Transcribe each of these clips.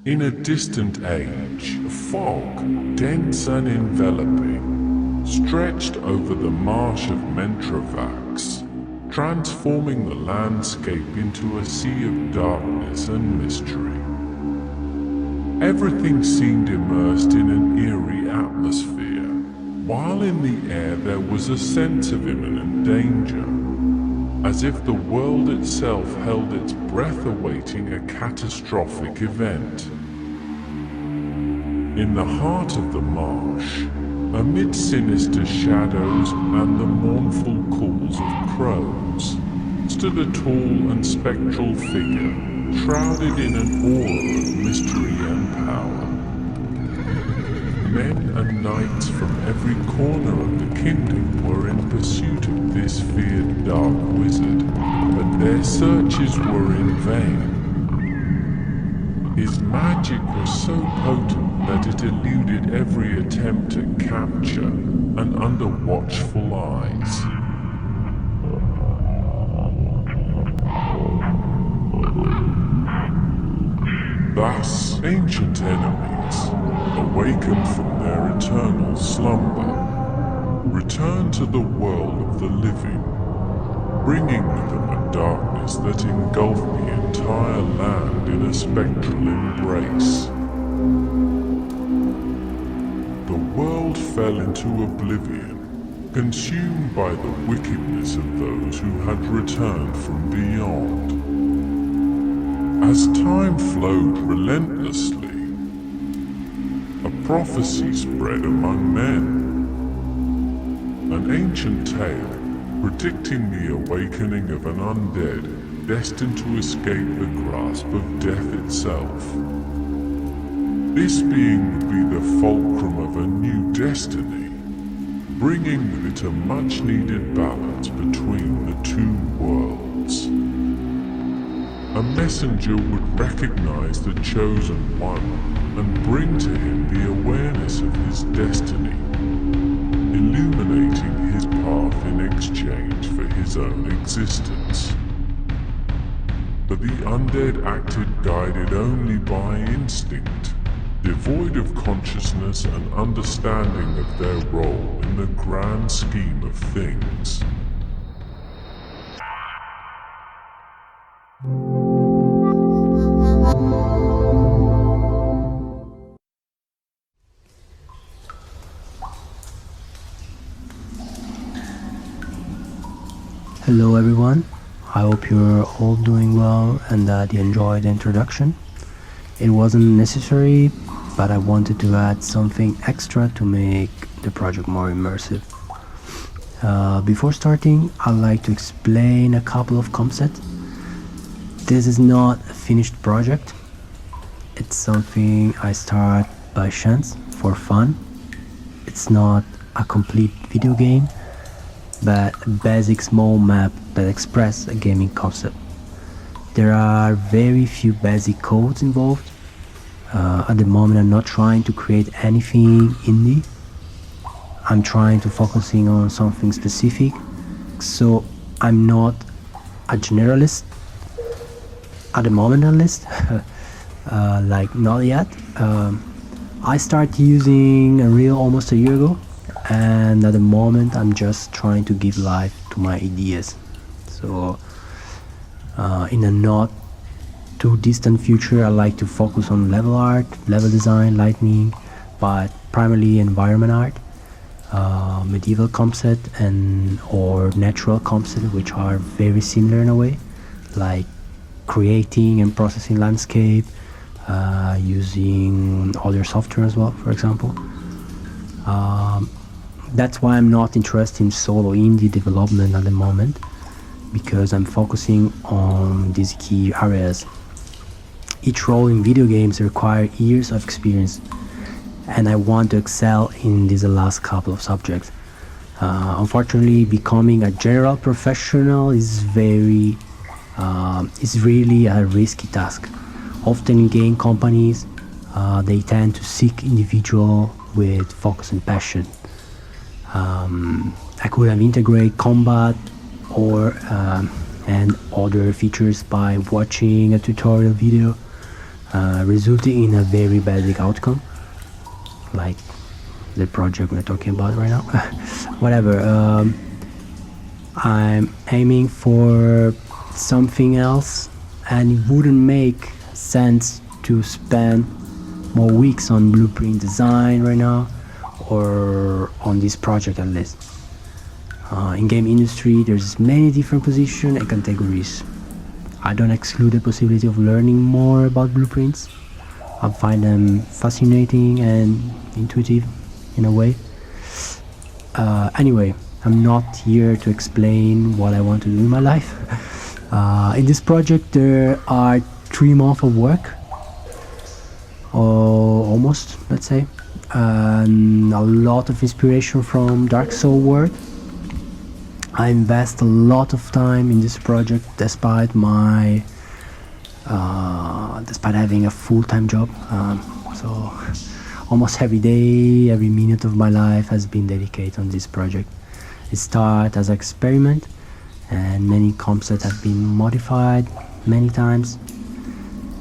In a distant age, a fog, dense and enveloping, stretched over the marsh of Mentrovax, transforming the landscape into a sea of darkness and mystery. Everything seemed immersed in an eerie atmosphere, while in the air there was a sense of imminent danger, as if the world itself held its breath awaiting a catastrophic event. In the heart of the marsh, amid sinister shadows and the mournful calls of crows, stood a tall and spectral figure, shrouded in an aura of mystery and power. Men and knights from every corner of the kingdom were in pursuit of this feared dark wizard, but their searches were in vain. His magic was so potent that it eluded every attempt at capture and under watchful eyes. Thus, ancient enemies, awakened from their eternal slumber, returned to the world of the living, bringing with them a darkness that engulfed the entire land in a spectral embrace. The world fell into oblivion, consumed by the wickedness of those who had returned from beyond. As time flowed relentlessly, a prophecy spread among men. An ancient tale predicting the awakening of an undead destined to escape the grasp of death itself. This being would be the fulcrum of a new destiny, bringing with it a much-needed balance between the two worlds. A messenger would recognize the chosen one and bring to him the awareness of his destiny, illuminating his path in exchange for his own existence. But the undead acted guided only by instinct, devoid of consciousness and understanding of their role in the grand scheme of things. Hello everyone, I hope you're all doing well and that you enjoyed the introduction. It wasn't necessary, but I wanted to add something extra to make the project more immersive. Before starting, I'd like to explain a couple of concepts. This is not a finished project. It's something I start by chance, for fun. It's not a complete video game, but a basic small map that expresses a gaming concept. There are very few basic codes involved. At the moment I'm not trying to create anything indie. I'm trying to focusing on something specific. So I'm not a generalist. At the moment at least. Like not yet. I started using Unreal almost a year ago. And at the moment I'm just trying to give life to my ideas. So in a not too distant future I like to focus on level art, level design, lighting, but primarily environment art, medieval concept and or natural concept, which are very similar in a way, like creating and processing landscape, using other software as well, for example. That's why I'm not interested in solo indie development at the moment, because I'm focusing on these key areas. Each role in video games requires years of experience, and I want to excel in these last couple of subjects. Unfortunately, becoming a general professional is really a risky task. Often in game companies, they tend to seek individual with focus and passion. I could have integrated combat and other features by watching a tutorial video, resulting in a very basic outcome, like the project we're talking about right now. Whatever. I'm aiming for something else, and it wouldn't make sense to spend more weeks on blueprint design right now, or on this project at least. In game industry, there's many different positions and categories. I don't exclude the possibility of learning more about blueprints. I find them fascinating and intuitive in a way. Anyway, I'm not here to explain what I want to do in my life. In this project, there are 3 months of work, or almost, let's say, and a lot of inspiration from Dark Soul world. I invest a lot of time in this project despite having a full-time job. So almost every day, every minute of my life has been dedicated on this project. It started as an experiment, and many concepts have been modified many times.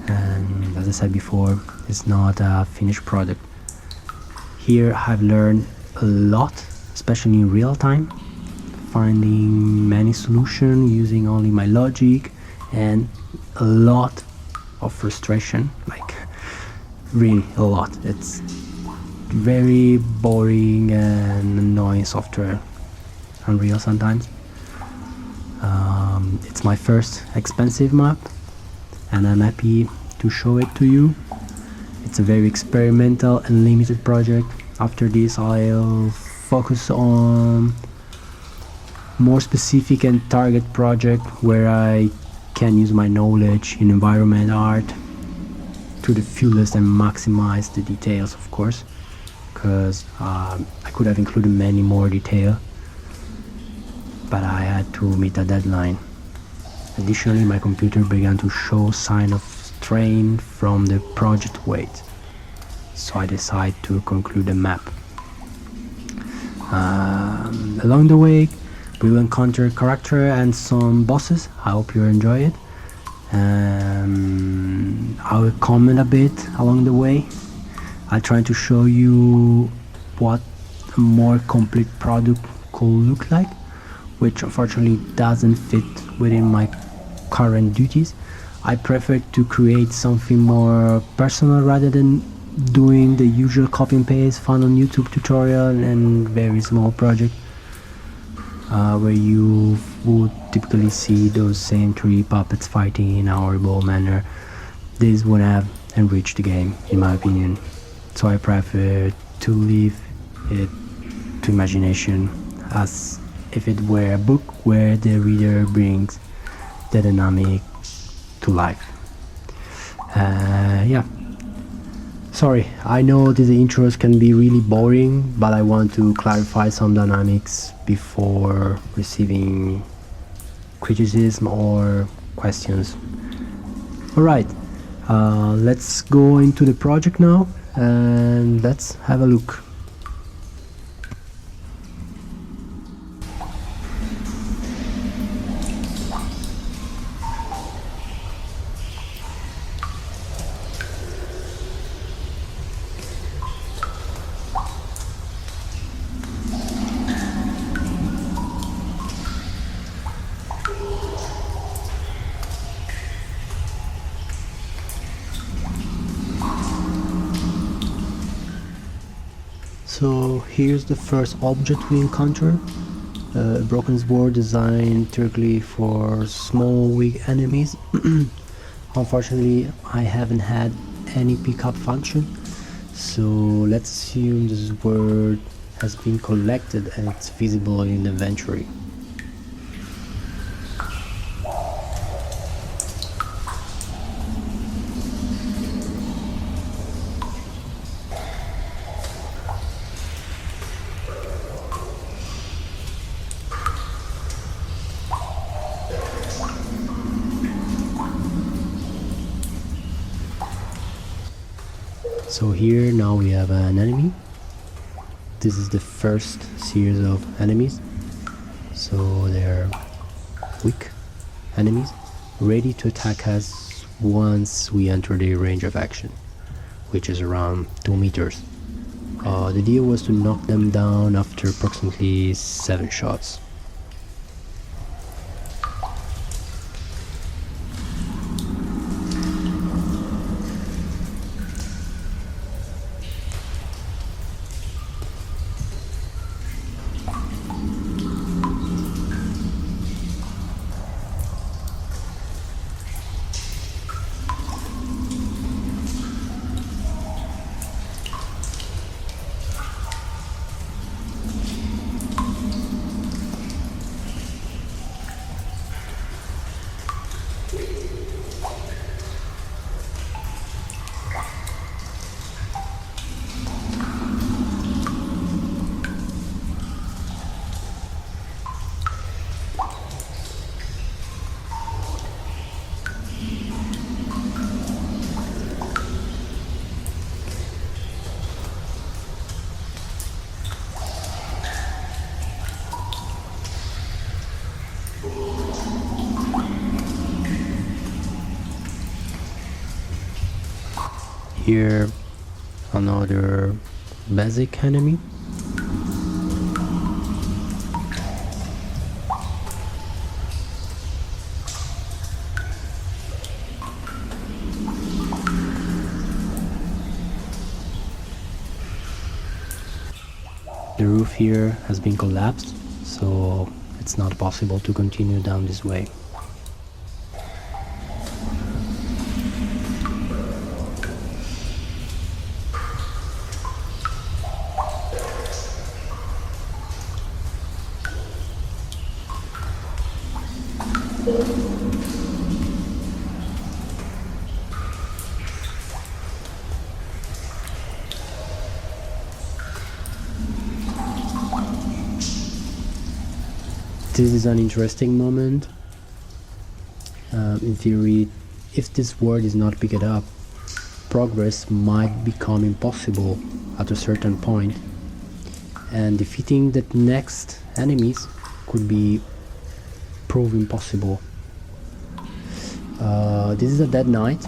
And as I said before, it's not a finished product. Here I've learned a lot, especially in real time, finding many solutions using only my logic, and a lot of frustration, like really a lot. It's very boring and annoying software, Unreal sometimes. It's my first expensive map, and I'm happy to show it to you. It's a very experimental and limited project. After this, I'll focus on more specific and target project where I can use my knowledge in environment art to the fullest and maximize the details, of course, because I could have included many more detail, but I had to meet a deadline. Additionally, my computer began to show sign of strain from the project weight, so I decided to conclude the map. Along the way, we will encounter character and some bosses. I hope you enjoy it. I will comment a bit along the way. I'll try to show you what a more complete product could look like, which unfortunately doesn't fit within my current duties. I prefer to create something more personal rather than doing the usual copy and paste found on YouTube tutorial and very small project, where you would typically see those same 3 puppets fighting in a horrible manner. This would have enriched the game, in my opinion. So I prefer to leave it to imagination, as if it were a book where the reader brings the dynamic to life. Yeah. Sorry, I know these intros can be really boring, but I want to clarify some dynamics before receiving criticism or questions. Alright, let's go into the project now and let's have a look. So here's the first object we encounter, a broken sword designed typically for small weak enemies. Unfortunately, I haven't had any pickup function, so let's assume the sword has been collected and it's visible in the inventory. So here now we have an enemy. This is the first series of enemies. So they're weak enemies, ready to attack us once we enter the range of action, which is around 2 meters. The deal was to knock them down after approximately 7 shots. Here, another basic enemy. The roof here has been collapsed, so it's not possible to continue down this way. This is an interesting moment. In theory, if this word is not picked up, progress might become impossible at a certain point, and defeating the next enemies could be prove impossible. This is a dead knight,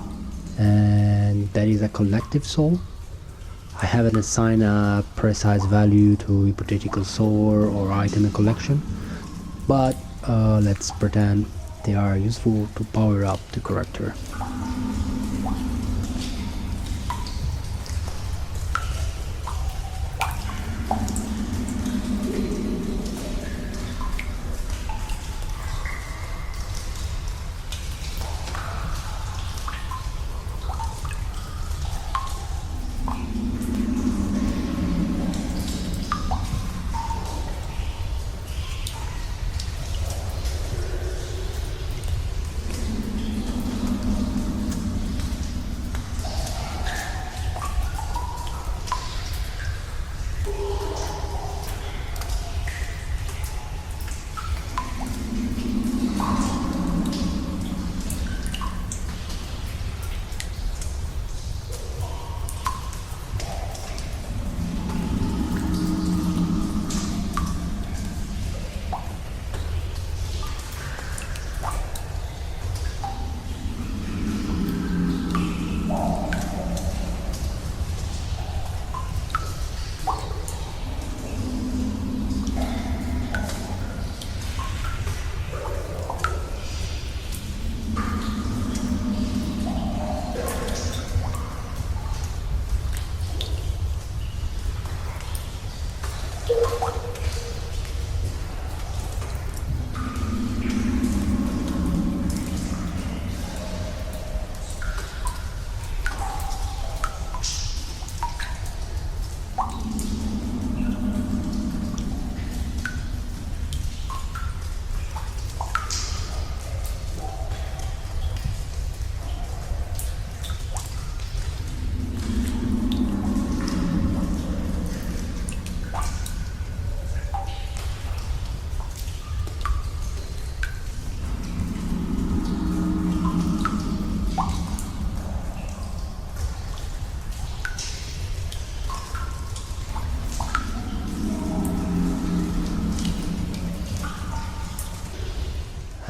and that is a collective soul. I haven't assigned a precise value to hypothetical soul or item in collection, but let's pretend they are useful to power up the character.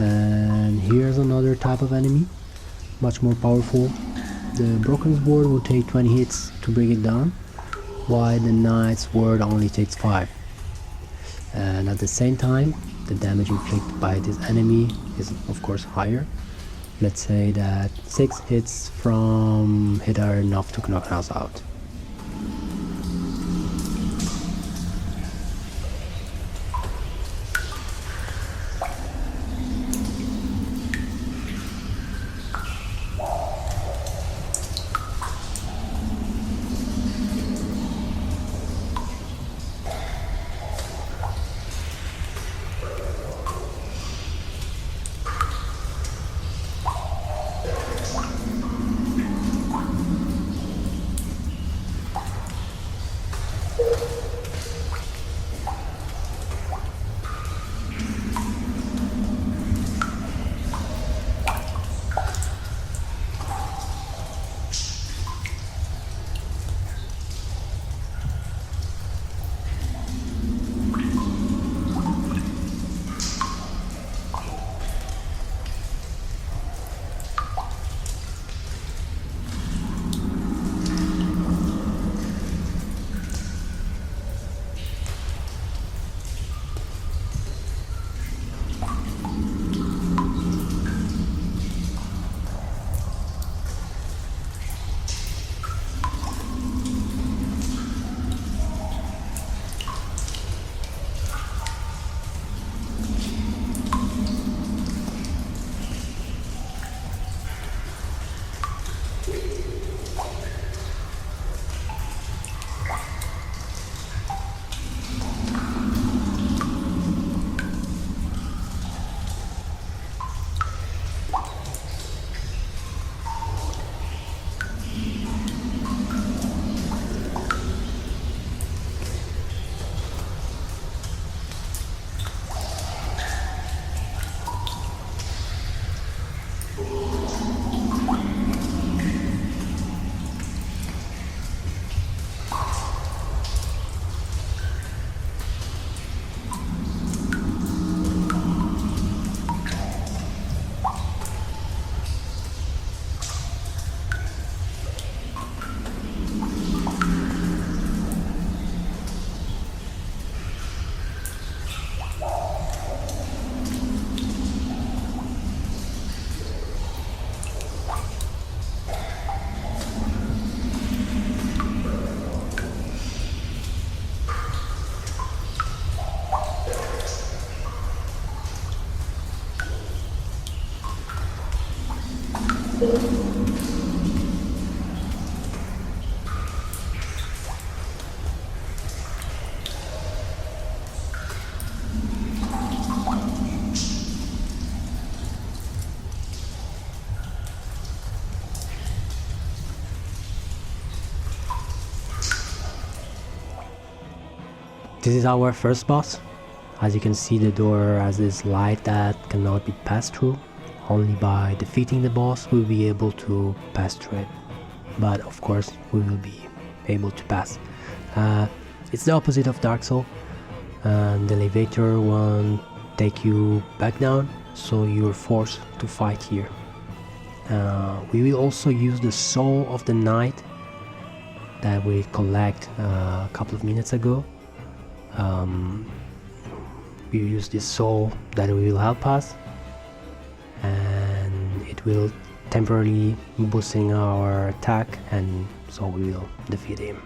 And here's another type of enemy. much more powerful. The broken sword will take 20 hits to bring it down, while the knight's sword only takes 5. And at the same time, the damage inflicted by this enemy is of course higher. Let's say that 6 hits from hit are enough to knock us out. This is our first boss. As you can see, the door has this light that cannot be passed through. Only by defeating the boss we'll be able to pass through it. But of course we will be able to pass. It's the opposite of Dark Soul. The elevator won't take you back down, so you're forced to fight here. We will also use the soul of the knight that we collect a couple of minutes ago. We use this soul that will help us, and it will temporarily boosting our attack, and so we will defeat him.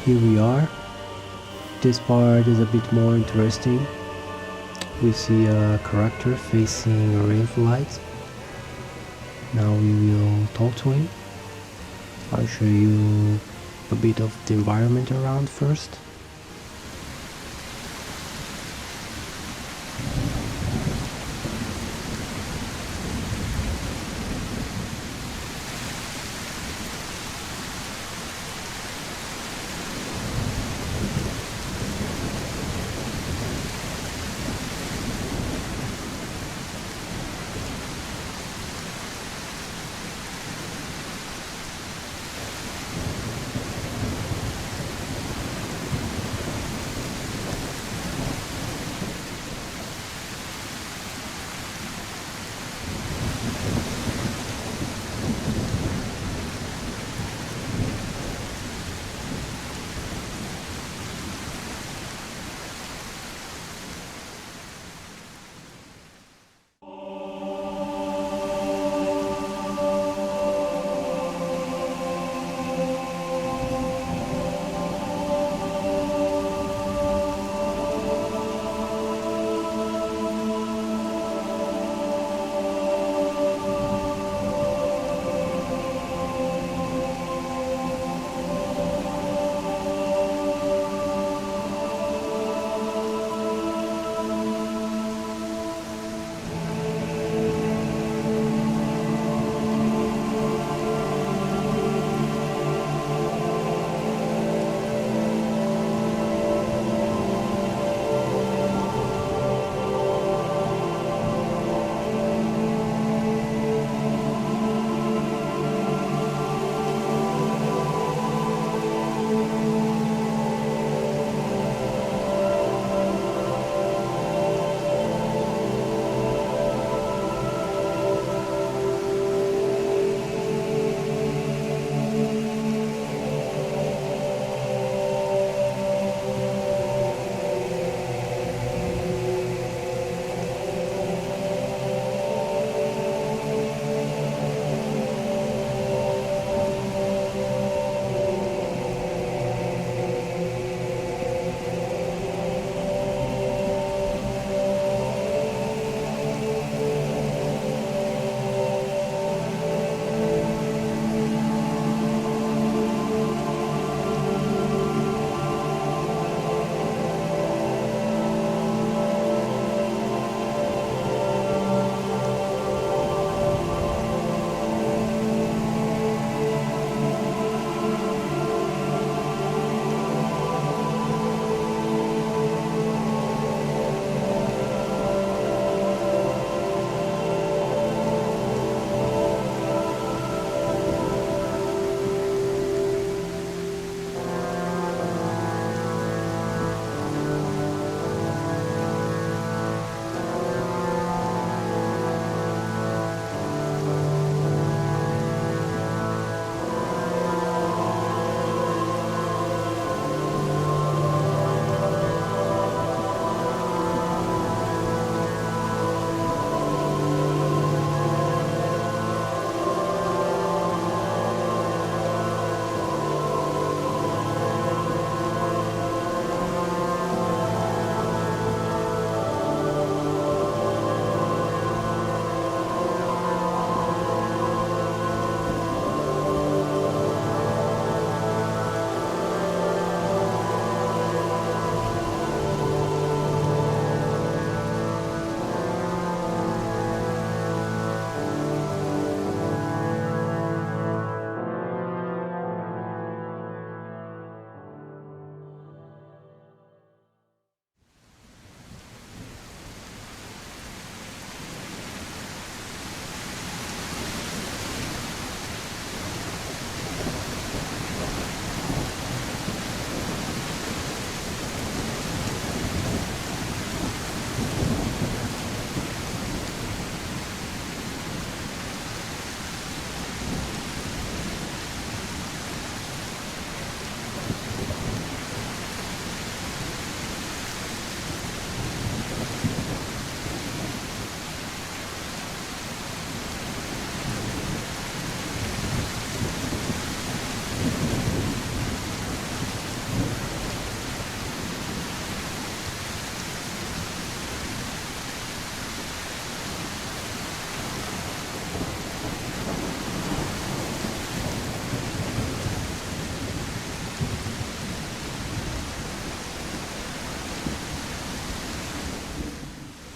Here we are. This part is a bit more interesting. We see a character facing a ray of light. Now we will talk to him. I'll show you a bit of the environment around first.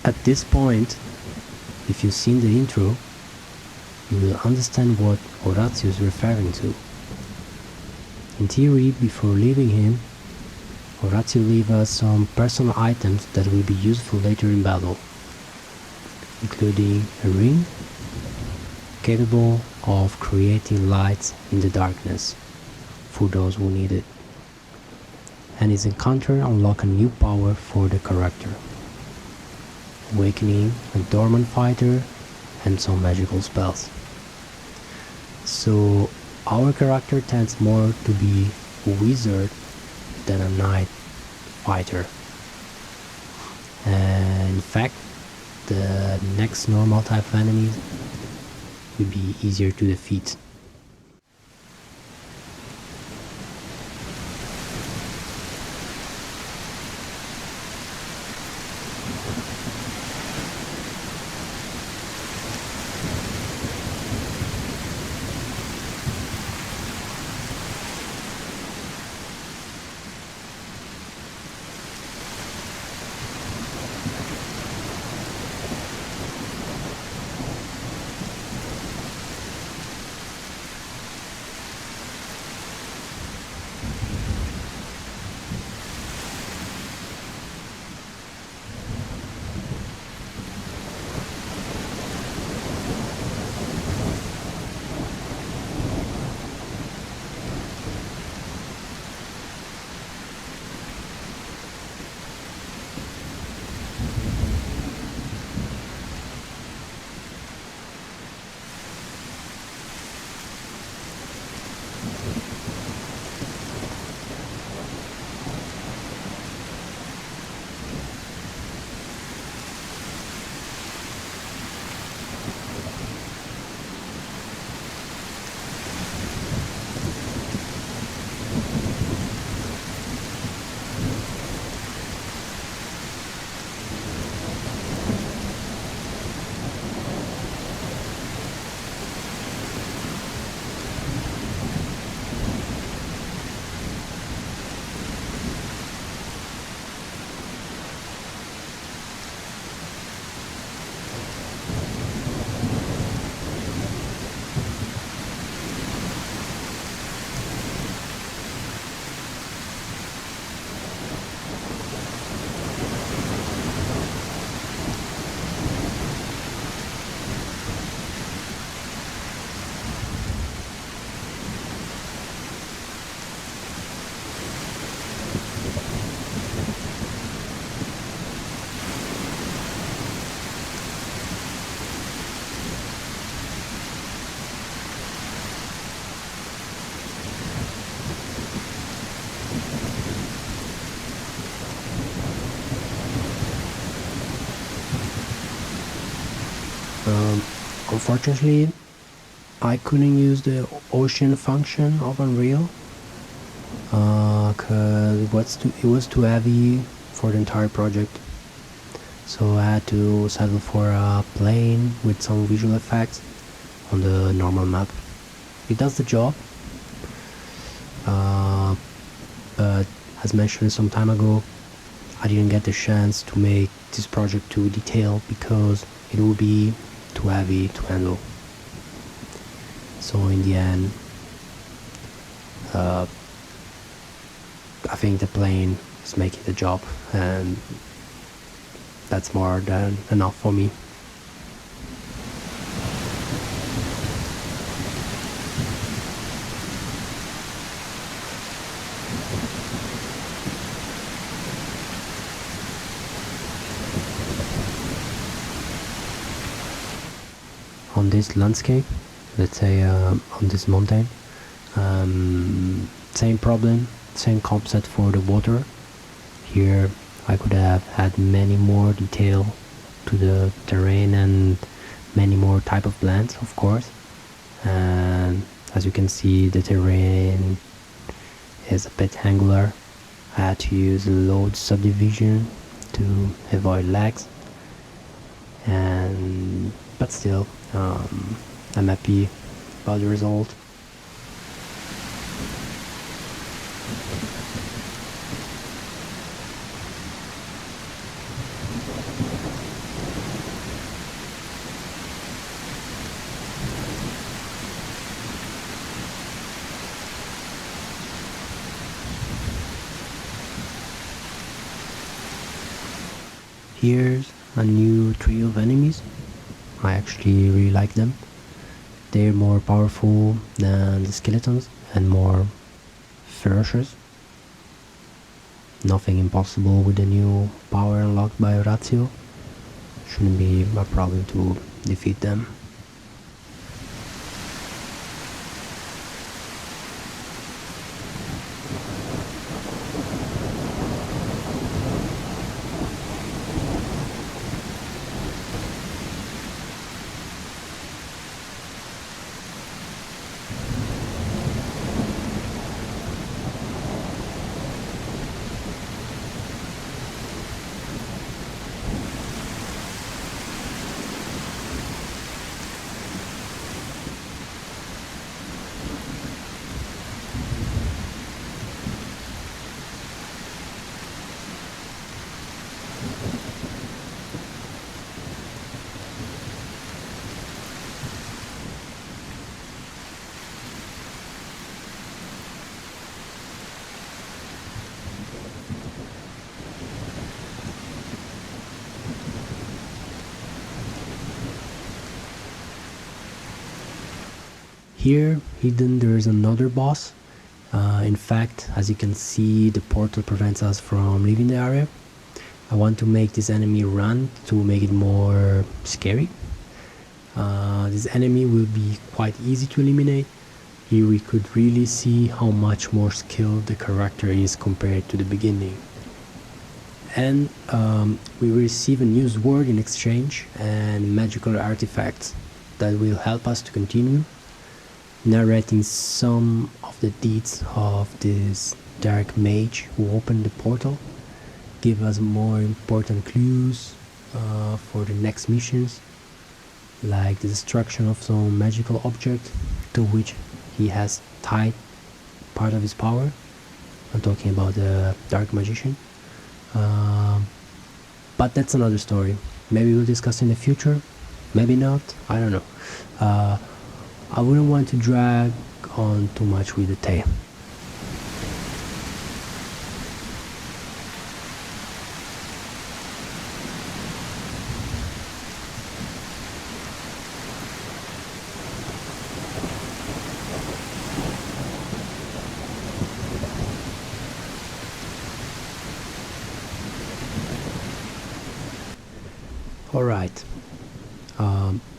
At this point, if you've seen the intro, you will understand what Orazio is referring to. In theory, before leaving him, Orazio leaves us some personal items that will be useful later in battle, including a ring capable of creating lights in the darkness for those who need it, and his encounter unlocks a new power for the character, awakening a dormant fighter and some magical spells. So our character tends more to be a wizard than a knight fighter. And in fact, the next normal type of enemies will be easier to defeat. Unfortunately, I couldn't use the ocean function of Unreal because it was too heavy for the entire project. So I had to settle for a plane with some visual effects on the normal map. It does the job, but as mentioned some time ago, I didn't get the chance to make this project too detailed because it would be too heavy to handle. So in the end, I think the plane is making the job, and that's more than enough for me. On this landscape, let's say on this mountain, same problem, same concept for the water. Here I could have had many more detail to the terrain and many more type of plants, of course. And as you can see, the terrain is a bit angular. I had to use load subdivision to avoid lags, and but still, I'm happy about the result. Here's a new trio of enemies. I actually really like them. They're more powerful than the skeletons and more ferocious. Nothing impossible with the new power unlocked by Orazio. Shouldn't be a problem to defeat them. Here, hidden, there is another boss. In fact, as you can see, the portal prevents us from leaving the area. I want to make this enemy run to make it more scary. This enemy will be quite easy to eliminate. Here we could really see how much more skilled the character is compared to the beginning. And we will receive a new sword in exchange and magical artifacts that will help us to continue narrating some of the deeds of this dark mage who opened the portal, give us more important clues for the next missions, like the destruction of some magical object to which he has tied part of his power. I'm talking about the dark magician. But that's another story. Maybe we'll discuss in the future, maybe not, I don't know. I wouldn't want to drag on too much with the tale. Alright,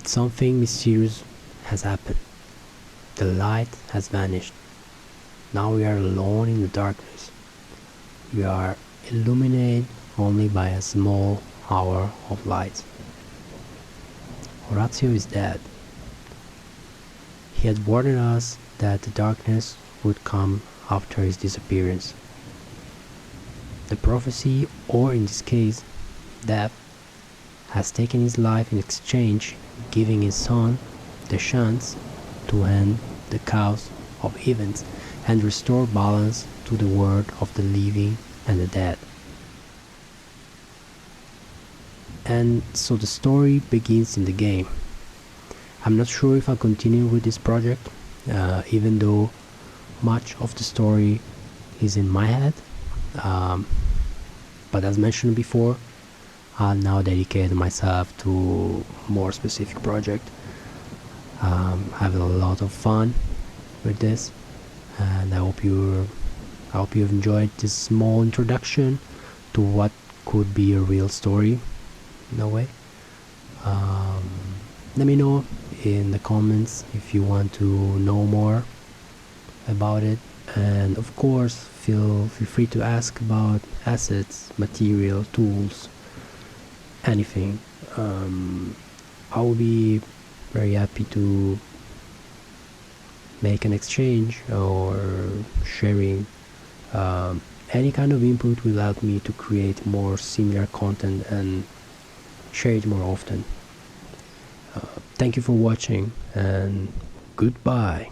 something mysterious has happened. The light has vanished. Now we are alone in the darkness. We are illuminated only by a small hour of light. Orazio is dead. He had warned us that the darkness would come after his disappearance. The prophecy, or in this case, death, has taken his life in exchange, giving his son the chance to end the chaos of events and restore balance to the world of the living and the dead. And so the story begins in the game. I'm not sure if I'll continue with this project, even though much of the story is in my head. But as mentioned before, I'll now dedicate myself to a more specific project. Having a lot of fun with this, and I hope you've enjoyed this small introduction to what could be a real story in a way. Let me know in the comments if you want to know more about it, and of course feel free to ask about assets, material, tools, anything. I will be very happy to make an exchange or sharing. Any kind of input will help me to create more similar content and share it more often. Thank you for watching, and goodbye.